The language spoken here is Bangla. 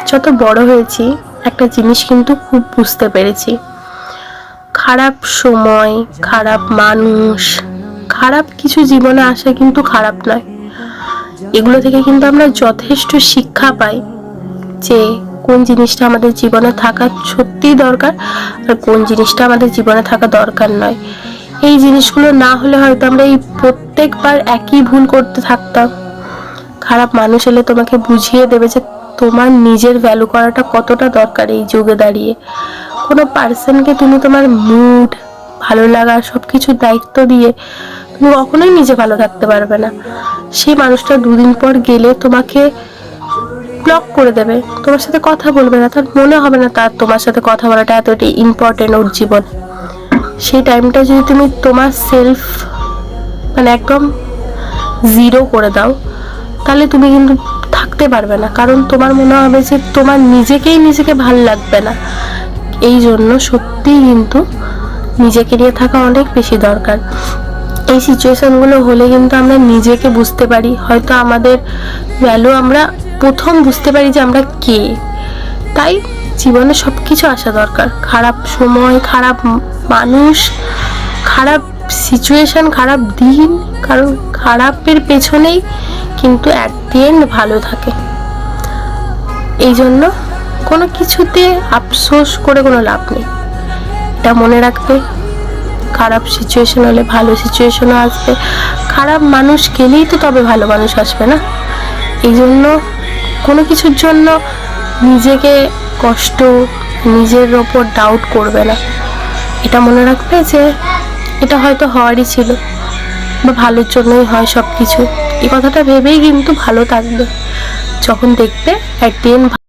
যত বড় হয়েছি একটা জিনিস কিন্তু খুব বুঝতে পেরেছি, খারাপ সময়, খারাপ মানুষ, খারাপ কিছু জীবনে আসা কিন্তু খারাপ নয়। এগুলো থেকে কিন্তু আমরা যথেষ্ট শিক্ষা পাই যে কোন জিনিসটা আমাদের জীবনে থাকা সত্যিই দরকার আর কোন জিনিসটা আমাদের জীবনে থাকা দরকার নয়। এই জিনিসগুলো না হলে হয়তো আমরা এই প্রত্যেকবার একই ভুল করতে থাকতাম। খারাপ মানুষ এলে তোমাকে বুঝিয়ে দেবে যে তোমার নিজের ভ্যালু করাটা কতটা দরকার এই যুগে দাঁড়িয়ে। কোনো পার্সনকে তুমি তোমার মুড, ভালো লাগা সব কিছুর দায়িত্ব দিয়ে তুমি কখনোই নিজে ভালো থাকতে পারবে না। সেই মানুষটা দুদিন পর গেলে তোমাকে ব্লক করে দেবে, তোমার সাথে কথা বলবে না, তার মনে হবে না তার তোমার সাথে কথা বলাটা এতটাই ইম্পর্টেন্ট ওর জীবন। সেই টাইমটা যদি তুমি তোমার সেলফ একদম জিরো করে দাও, তাহলে তুমি কিন্তু থাকতে পারবে না, কারণ তোমার মনে হবে যে তোমার নিজেকে ভালো লাগবে না। এই জন্য সত্যিই কিন্তু নিজেকে নিয়ে থাকা অনেক বেশি দরকার। এই সিচুয়েশনগুলো হলে কিন্তু আমরা নিজেকে বুঝতে পারি, হয়তো আমাদের ভ্যালু আমরা প্রথম বুঝতে পারি যে আমরা কে। তাই জীবনে সব কিছু আসা দরকার, খারাপ সময়, খারাপ মানুষ, খারাপ সিচুয়েশন, খারাপ দিন, কারণ খারাপের পেছনেই কিন্তু অ্যাট দি এন্ড ভালো থাকে। এই জন্য কোনো কিছুতে আফসোস করে কোনো লাভ নেই, এটা মনে রাখবে। খারাপ সিচুয়েশন হলে ভালো সিচুয়েশনও আসবে, খারাপ মানুষ গেলেই তো তবে ভালো মানুষ আসবে না। এই জন্য কোনো কিছুর জন্য নিজেকে কষ্ট, নিজের ওপর ডাউট করবে না। এটা মনে রাখবে যে এটা হয়তো হওয়ারই ছিল বা ভালোর জন্যই হয় সব কিছু। এই কথাটা ভেবেই কিন্তু ভালো থাকবে, যখন দেখবে একদিন